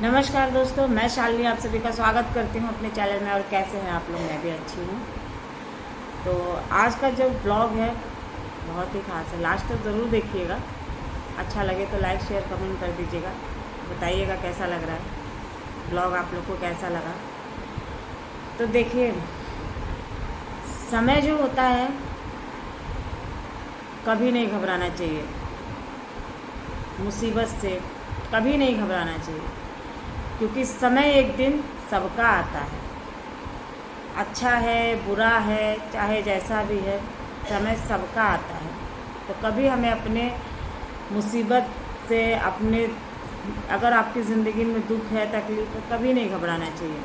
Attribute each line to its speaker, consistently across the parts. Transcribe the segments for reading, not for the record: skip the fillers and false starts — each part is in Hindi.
Speaker 1: नमस्कार दोस्तों, मैं शालिनी आप सभी का स्वागत करती हूँ अपने चैनल में। और कैसे हैं आप लोग? मैं भी अच्छी हूँ। तो आज का जो ब्लॉग है बहुत ही खास है, लास्ट तक ज़रूर देखिएगा। अच्छा लगे तो लाइक शेयर कमेंट कर दीजिएगा, बताइएगा कैसा लग रहा है ब्लॉग, आप लोग को कैसा लगा। तो देखिए, समय जो होता है कभी नहीं घबराना चाहिए, मुसीबत से कभी नहीं घबराना चाहिए, क्योंकि समय एक दिन सबका आता है। अच्छा है बुरा है चाहे जैसा भी है, समय सबका आता है। तो कभी हमें अपने मुसीबत से अगर आपकी ज़िंदगी में दुख है तकलीफ है, कभी नहीं घबराना चाहिए,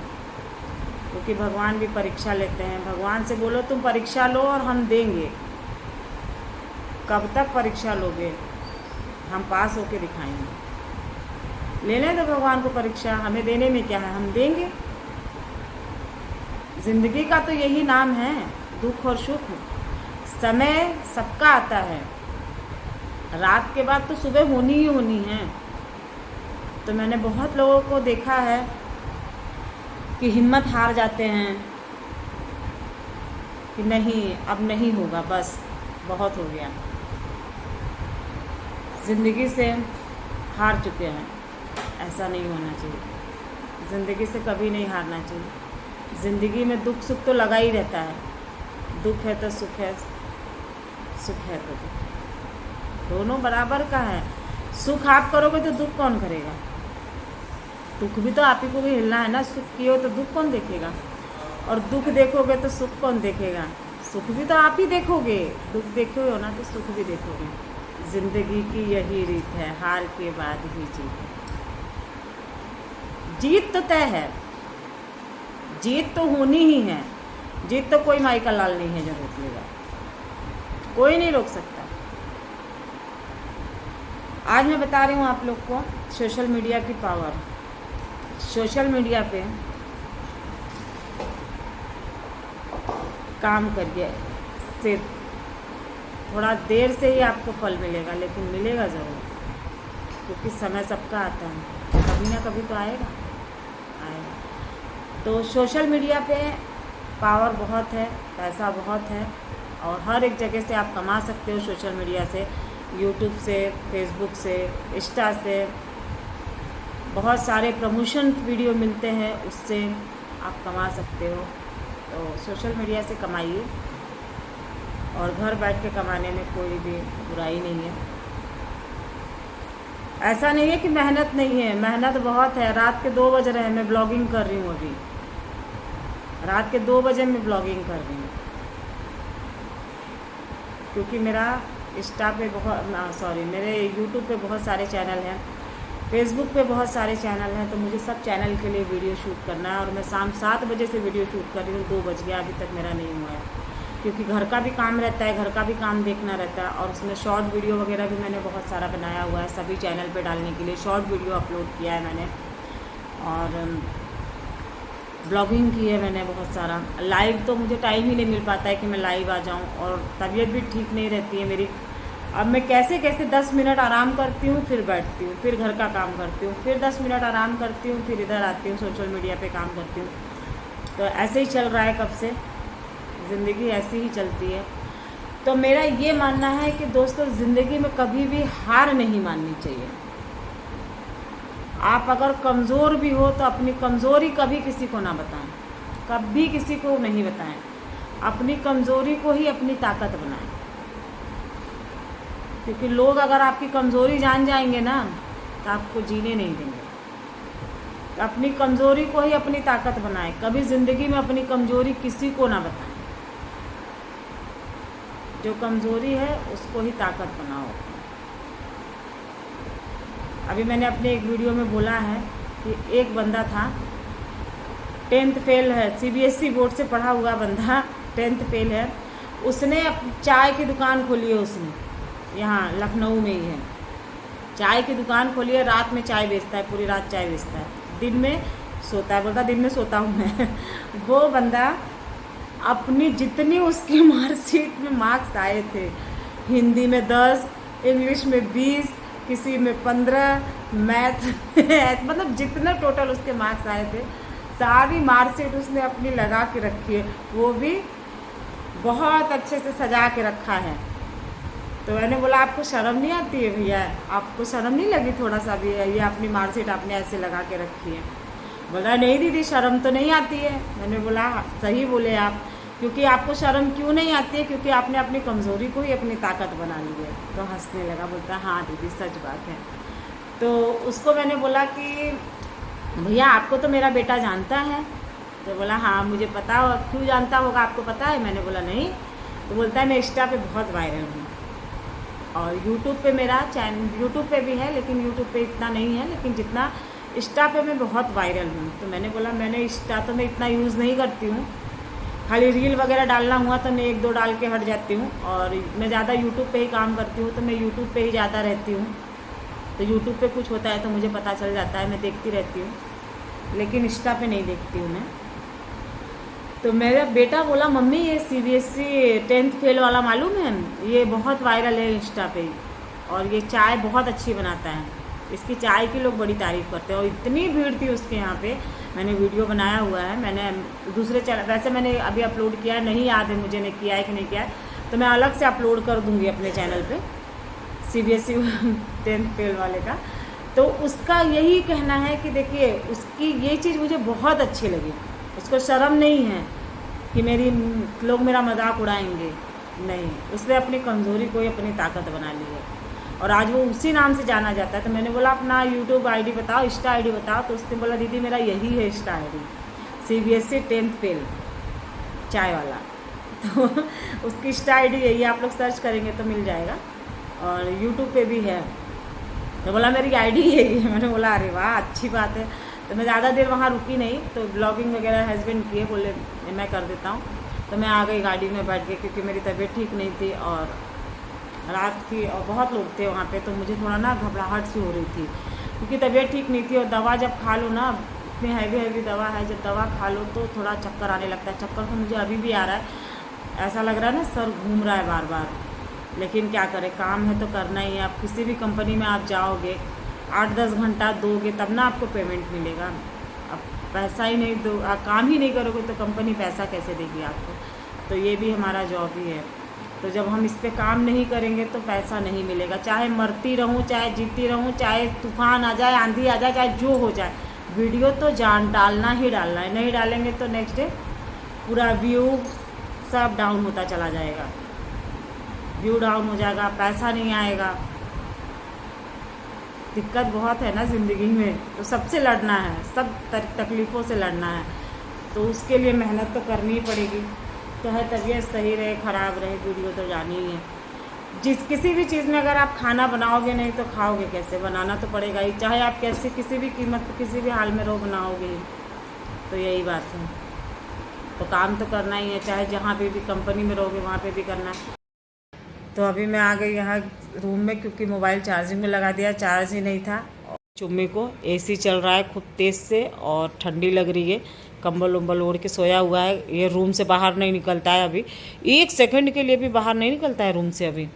Speaker 1: क्योंकि भगवान भी परीक्षा लेते हैं। भगवान से बोलो तुम परीक्षा लो और हम देंगे। कब तक परीक्षा लोगे? हम पास होके दिखाएंगे। लेने दो भगवान को परीक्षा, हमें देने में क्या है, हम देंगे। जिंदगी का तो यही नाम है, दुख और सुख। समय सबका आता है, रात के बाद तो सुबह होनी ही होनी है। तो मैंने बहुत लोगों को देखा है कि हिम्मत हार जाते हैं कि नहीं अब नहीं होगा, बस बहुत हो गया, ज़िंदगी से हार चुके हैं। ऐसा नहीं होना चाहिए, ज़िंदगी से कभी नहीं हारना चाहिए। ज़िंदगी में दुख सुख तो लगा ही रहता है, दुख है तो सुख है, सुख है तो दुख, दोनों बराबर का है। सुख आप करोगे तो दुख कौन करेगा? दुख भी तो आप ही को भी हिलना है ना। सुख किए हो तो दुख कौन देखेगा, और दुख देखोगे तो सुख कौन देखेगा? सुख भी तो आप ही देखोगे, दुख देखे हो ना तो सुख भी देखोगे। ज़िंदगी की यही रीत है, हार के बाद ही जीत। जीत तो तय है, जीत तो होनी ही है। जीत तो कोई माई का लाल नहीं है जो रोक लेगा, कोई नहीं रोक सकता। आज मैं बता रही हूँ आप लोग को सोशल मीडिया की पावर। सोशल मीडिया पे काम करिए, सिर्फ थोड़ा देर से ही आपको फल मिलेगा, लेकिन मिलेगा ज़रूर, क्योंकि समय सबका आता है, कभी ना कभी तो आएगा। तो सोशल मीडिया पे पावर बहुत है, पैसा बहुत है, और हर एक जगह से आप कमा सकते हो सोशल मीडिया से। यूट्यूब से, फेसबुक से, इंस्टा से बहुत सारे प्रमोशन वीडियो मिलते हैं, उससे आप कमा सकते हो। तो सोशल मीडिया से कमाइए, और घर बैठ के कमाने में कोई भी बुराई नहीं है। ऐसा नहीं है कि मेहनत नहीं है, मेहनत बहुत है। रात के 2 बज रहे हैं, मैं ब्लॉगिंग कर रही हूँ अभी, रात के 2 बजे मैं ब्लॉगिंग कर रही हूँ, क्योंकि मेरा इंस्टा पे मेरे यूट्यूब पे बहुत सारे चैनल हैं, फेसबुक पे बहुत सारे चैनल हैं। तो मुझे सब चैनल के लिए वीडियो शूट करना है, और मैं शाम 7 बजे से वीडियो शूट कर रही हूँ। 2 बज गया, अभी तक मेरा नहीं हुआ है, क्योंकि घर का भी काम रहता है, घर का भी काम देखना रहता है। और उसमें शॉर्ट वीडियो वगैरह भी मैंने बहुत सारा बनाया हुआ है, सभी चैनल पे डालने के लिए शॉर्ट वीडियो अपलोड किया है मैंने, और ब्लॉगिंग की है मैंने बहुत सारा। लाइव तो मुझे टाइम ही नहीं मिल पाता है कि मैं लाइव आ जाऊं, और तबीयत भी ठीक नहीं रहती है मेरी। अब मैं कैसे कैसे 10 मिनट आराम करती हूँ, फिर बैठती हूँ, फिर घर का काम करती हूँ, फिर 10 मिनट आराम करती हूँ, फिर इधर आती हूँ, सोशल मीडिया पे काम करती हूँ। तो ऐसे ही चल रहा है कब से, ज़िंदगी ऐसी ही चलती है। तो मेरा ये मानना है कि दोस्तों, ज़िंदगी में कभी भी हार नहीं माननी चाहिए। आप अगर कमज़ोर भी हो तो अपनी कमज़ोरी कभी किसी को ना बताएं, कभी किसी को नहीं बताएं। अपनी कमज़ोरी को ही अपनी ताकत बनाएं, क्योंकि लोग अगर आपकी कमज़ोरी जान जाएंगे ना तो आपको जीने नहीं देंगे। तो अपनी कमज़ोरी को ही अपनी ताकत बनाएं, कभी ज़िंदगी में अपनी कमज़ोरी किसी को ना बताएं। जो कमज़ोरी है उसको ही ताकत बनाओ। अभी मैंने अपने एक वीडियो में बोला है कि एक बंदा था, 10th फेल है, CBSE बोर्ड से पढ़ा हुआ बंदा, 10th फेल है। उसने चाय की दुकान खोली है, उसने यहाँ लखनऊ में ही है, चाय की दुकान खोली है। रात में चाय बेचता है, पूरी रात चाय बेचता है, दिन में सोता है, बोलता दिन में सोता हूँ मैं। वो बंदा अपनी जितनी उसकी मार्कशीट में मार्क्स आए थे, हिंदी में 10, इंग्लिश में 20, किसी में 15, मैथ मतलब जितने टोटल उसके मार्क्स आए थे सारी मार्कशीट उसने अपनी लगा के रखी है, वो भी बहुत अच्छे से सजा के रखा है। तो मैंने बोला आपको शर्म नहीं आती है भैया, आपको शर्म नहीं लगी थोड़ा सा भी? ये अपनी मार्कशीट आपने ऐसे लगा के रखी है। बोला नहीं दीदी शर्म तो नहीं आती है। मैंने बोला सही बोले आप, क्योंकि आपको शर्म क्यों नहीं आती है? क्योंकि आपने अपनी कमज़ोरी को ही अपनी ताकत बना ली है। तो हंसने लगा, बोलता हाँ दीदी सच बात है। तो उसको मैंने बोला कि भैया आपको तो मेरा बेटा जानता है। तो बोला हाँ मुझे पता हो। क्यों जानता होगा, आपको पता है? मैंने बोला नहीं। तो बोलता है मैं इंस्टा पे बहुत वायरल हूँ और यूट्यूब पे मेरा चैनल, यूट्यूब पे भी है लेकिन यूट्यूब पे इतना नहीं है, लेकिन जितना इंस्टा पे मैं बहुत वायरल हूँ। तो मैंने बोला मैंने इंस्टा तो मैं इतना यूज़ नहीं करती हूँ, खाली रील वगैरह डालना हुआ तो मैं 1-2 डाल के हट जाती हूँ, और मैं ज़्यादा यूट्यूब पे ही काम करती हूँ, तो मैं यूट्यूब पे ही ज़्यादा रहती हूँ। तो यूट्यूब पे कुछ होता है तो मुझे पता चल जाता है, मैं देखती रहती हूँ, लेकिन इंस्टा पे नहीं देखती हूँ मैं। तो मेरा बेटा बोला मम्मी ये CBSE 10th फेल वाला मालूम है, ये बहुत वायरल है इंस्टा पे, और ये चाय बहुत अच्छी बनाता है, इसकी चाय की लोग बड़ी तारीफ़ करते हैं। और इतनी भीड़ थी उसके यहाँ पे, मैंने वीडियो बनाया हुआ है, मैंने दूसरे चैनल, वैसे मैंने अभी अपलोड किया है, नहीं याद है मुझे ने किया है कि नहीं किया है, तो मैं अलग से अपलोड कर दूँगी अपने चैनल पे CBSE 10th फेल वाले का। तो उसका यही कहना है कि देखिए उसकी ये चीज़ मुझे बहुत अच्छी लगी, उसको शर्म नहीं है कि लोग मेरा मजाक उड़ाएंगे, नहीं, उसने अपनी कमज़ोरी को ही अपनी ताकत बना ली है, और आज वो उसी नाम से जाना जाता है। तो मैंने बोला अपना यूट्यूब ID बताओ, इंस्टा ID बताओ। तो उसने बोला दीदी मेरा यही है Insta ID, CBSE 10th fail चाय वाला। तो उसकी इंस्टा ID यही है, आप लोग सर्च करेंगे तो मिल जाएगा, और यूट्यूब पे भी है। तो बोला मेरी ID यही है। मैंने बोला अरे वाह अच्छी बात है। तो मैं ज़्यादा देर वहाँ रुकी नहीं, तो ब्लॉगिंग वगैरह हस्बैंड किए, बोले मैं कर देता हूँ। तो मैं आ गई गाड़ी में बैठ के, क्योंकि मेरी तबीयत ठीक नहीं थी और रात थी और बहुत लोग थे वहाँ पे, तो मुझे थोड़ा ना घबराहट सी हो रही थी, क्योंकि तबीयत ठीक नहीं थी। और दवा जब खा लो ना, इतनी हैवी दवा है, जब दवा खा लो तो थोड़ा चक्कर आने लगता है। चक्कर तो मुझे अभी भी आ रहा है, ऐसा लग रहा है ना सर घूम रहा है बार बार, लेकिन क्या करें, काम है तो करना ही है। आप किसी भी कंपनी में आप जाओगे 8-10 घंटा दोगे तब ना आपको पेमेंट मिलेगा। अब पैसा ही नहीं दो, काम ही नहीं करोगे तो कंपनी पैसा कैसे देगी आपको? तो ये भी हमारा जॉब ही है। तो जब हम इस पर काम नहीं करेंगे तो पैसा नहीं मिलेगा, चाहे मरती रहूँ, चाहे जीती रहूँ, चाहे तूफान आ जाए, आंधी आ जाए, चाहे जो हो जाए, वीडियो तो जान डालना ही डालना है। नहीं डालेंगे तो नेक्स्ट डे पूरा व्यू सब डाउन होता चला जाएगा, व्यू डाउन हो जाएगा, पैसा नहीं आएगा। दिक्कत बहुत है ना ज़िंदगी में, तो सबसे लड़ना है, सब तकलीफ़ों से लड़ना है, तो उसके लिए मेहनत तो करनी ही पड़ेगी। तो है तबीयत सही रहे ख़राब रहे, वीडियो तो जानी ही है। किसी भी चीज़ में अगर आप खाना बनाओगे नहीं तो खाओगे कैसे? बनाना तो पड़ेगा ही, चाहे आप कैसे किसी भी कीमत पर किसी भी हाल में रहो, बनाओगे ही। तो यही बात है, तो काम तो करना ही है, चाहे जहाँ पे भी कंपनी में रहोगे वहाँ पे भी करना है। तो अभी मैं आ गई यहाँ रूम में, क्योंकि मोबाइल चार्जिंग में लगा दिया, चार्ज ही नहीं था। चुम्मी को AC चल रहा है खूब तेज़ से और ठंडी लग रही है, कंबल उम्बल ओढ़ के सोया हुआ है। ये रूम से बाहर नहीं निकलता है, अभी 1 सेकंड के लिए भी बाहर नहीं निकलता है रूम से।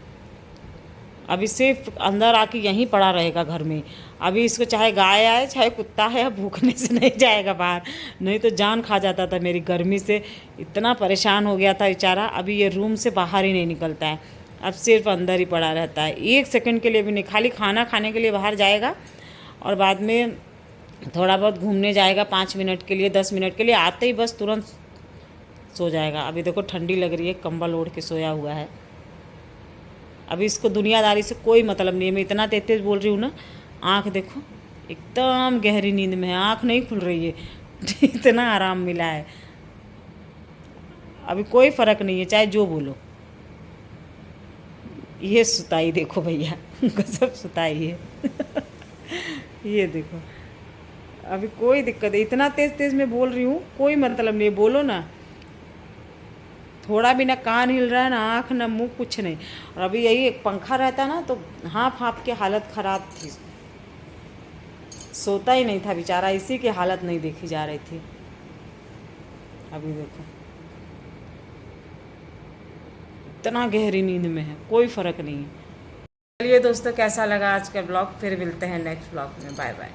Speaker 1: अभी सिर्फ अंदर आके यहीं पड़ा रहेगा घर में। अभी इसको चाहे गाय आए चाहे कुत्ता है, भूखने से नहीं जाएगा बाहर, नहीं तो जान खा जाता था मेरी, गर्मी से इतना परेशान हो गया था बेचारा। अभी ये रूम से बाहर ही नहीं निकलता है, अब सिर्फ अंदर ही पड़ा रहता है, 1 सेकंड के लिए भी नहीं। खाली खाना खाने के लिए बाहर जाएगा और बाद में थोड़ा बहुत घूमने जाएगा 5 मिनट के लिए, 10 मिनट के लिए, आते ही बस तुरंत सो जाएगा। अभी देखो ठंडी लग रही है, कंबल ओढ़ के सोया हुआ है। अभी इसको दुनियादारी से कोई मतलब नहीं है। मैं इतना तेज तेज बोल रही हूँ ना, आँख देखो एकदम गहरी नींद में है, आँख नहीं खुल रही है इतना आराम मिला है, अभी कोई फ़र्क नहीं है चाहे जो बोलो। ये सुताई देखो भैया गजब सुताई है ये देखो, अभी कोई दिक्कत है, इतना तेज़ तेज़ मैं बोल रही हूँ, कोई मतलब नहीं, बोलो ना, थोड़ा भी ना कान हिल रहा है ना आँख ना मुंह, कुछ नहीं। और अभी यही एक पंखा रहता ना तो हाँफ हाँफ के हालत ख़राब थी, सोता ही नहीं था बेचारा, इसी की हालत नहीं देखी जा रही थी। अभी देखो इतना गहरी नींद में है, कोई फ़र्क नहीं है। चलिए दोस्तों, कैसा लगा आज का ब्लॉग, फिर मिलते हैं नेक्स्ट ब्लॉग में। Bye bye.